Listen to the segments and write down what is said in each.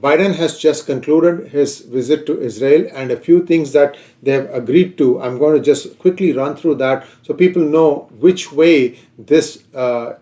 Biden has just concluded his visit to Israel, and a few things that they have agreed to. I'm going to just quickly run through that so people know which way this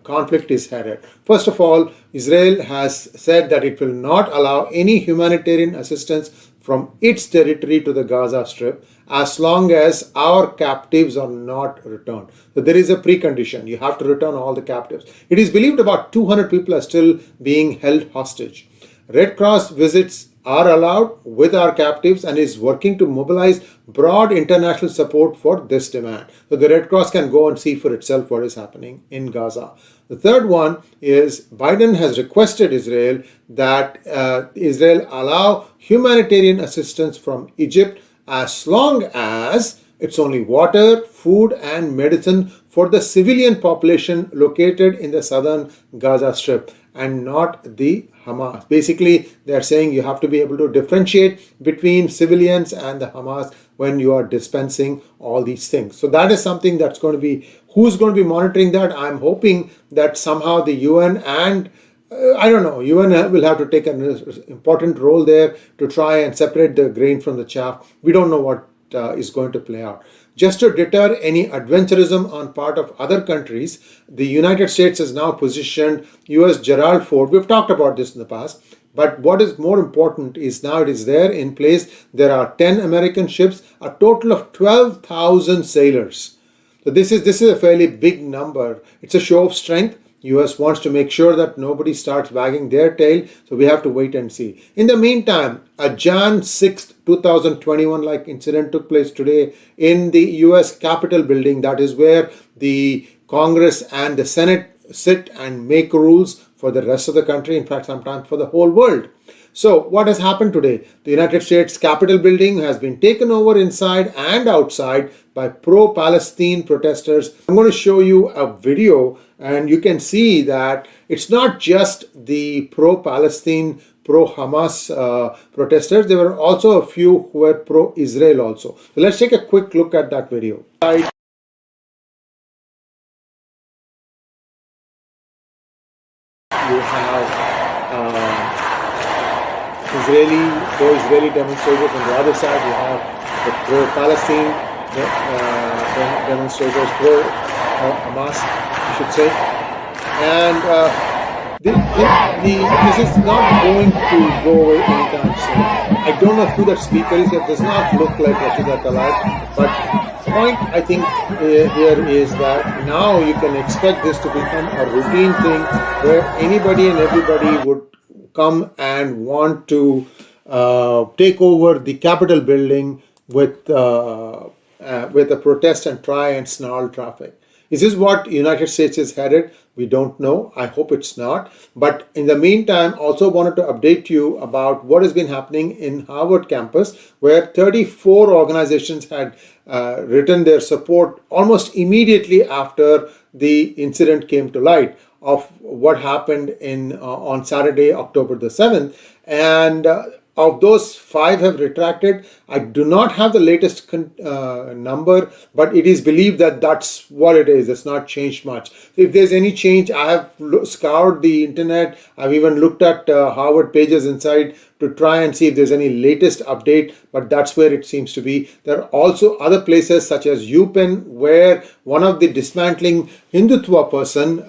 conflict is headed. First of all, Israel has said that it will not allow any humanitarian assistance from its territory to the Gaza Strip as long as our captives are not returned. So there is a precondition. You have to return all the captives. It is believed about 200 people are still being held hostage. Red Cross visits are allowed with our captives and is working to mobilize broad international support for this demand. So the Red Cross can go and see for itself what is happening in Gaza. The third one is Biden has requested Israel that Israel allow humanitarian assistance from Egypt as long as it's only water, food, and medicine for the civilian population located in the southern Gaza Strip and not the Hamas. Basically, they're saying you have to be able to differentiate between civilians and the Hamas when you are dispensing all these things. So that is something that's going to be, who's going to be monitoring that? I'm hoping that somehow the UN and I don't know, UN will have to take an important role there to try and separate the grain from the chaff. We don't know what is going to play out. Just to deter any adventurism on part of other countries, the United States has now positioned US Gerald Ford. We've talked about this in the past, but what is more important is now it is there in place. There are 10 American ships, a total of 12,000 sailors. So this is a fairly big number. It's a show of strength. US wants to make sure that nobody starts wagging their tail, so we have to wait and see. In the meantime, a Jan 6th, 2021 like incident took place today in the US Capitol building. That is where the Congress and the Senate sit and make rules for the rest of the country, in fact sometimes for the whole world. So what has happened today? The United States Capitol building has been taken over inside and outside by pro-Palestine protesters. I'm going to show you a video and you can see that it's not just the pro-Palestine, pro-Hamas protesters. There were also a few who were pro-Israel also. So let's take a quick look at that video. You have pro-Israeli demonstrators. On the other side, you have the pro-Palestine demonstrators, pro-Hamas, I should say. And this is not going to go away anytime soon. I don't know who that speaker is. It does not look like Rashida Tlaib. But the point I think here is that now you can expect this to become a routine thing where anybody and everybody would come and want to take over the Capitol building with a protest and try and snarl traffic. Is this what United States is headed? We don't know. I hope it's not. But in the meantime, also wanted to update you about what has been happening in Harvard campus, where 34 organizations had written their support almost immediately after the incident came to light of what happened on Saturday, October the 7th. And of those, 5 have retracted. I do not have the latest number, but it is believed that that's what it is. It's not changed much. If there's any change, I have scoured the internet. I've even looked at Harvard pages inside to try and see if there's any latest update, but that's where it seems to be. There are also other places such as UPenn, where one of the dismantling Hindutva person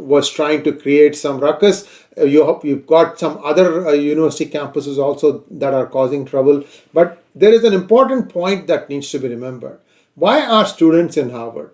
was trying to create some ruckus. You've got some other university campuses also that are causing trouble. But there is an important point that needs to be remembered. Why are students in Harvard?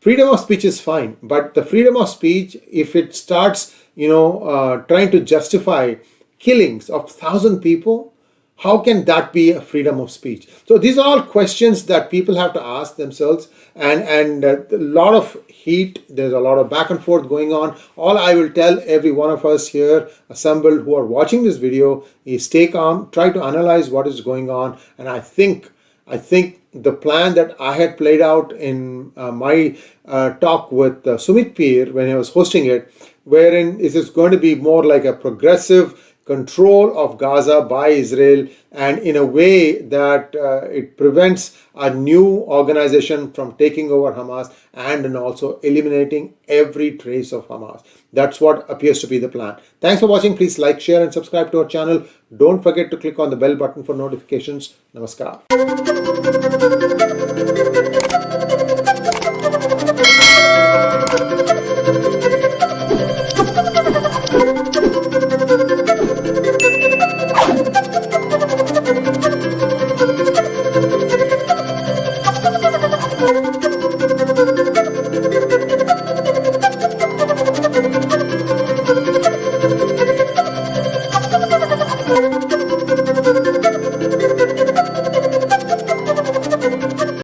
Freedom of speech is fine, but the freedom of speech, if it starts, trying to justify killings of 1,000 people, how can that be a freedom of speech? So these are all questions that people have to ask themselves, and a lot of heat, there's a lot of back and forth going on. All I will tell every one of us here assembled who are watching this video is stay calm, try to analyze what is going on, and I think the plan that I had played out in my talk with Sumit Peer when I was hosting it, wherein it is going to be more like a progressive control of Gaza by Israel, and in a way that it prevents a new organization from taking over Hamas and also eliminating every trace of Hamas. That's what appears to be the plan. Thanks for watching. Please like, share and subscribe to our channel. Don't forget to click on the bell button for notifications. Namaskar.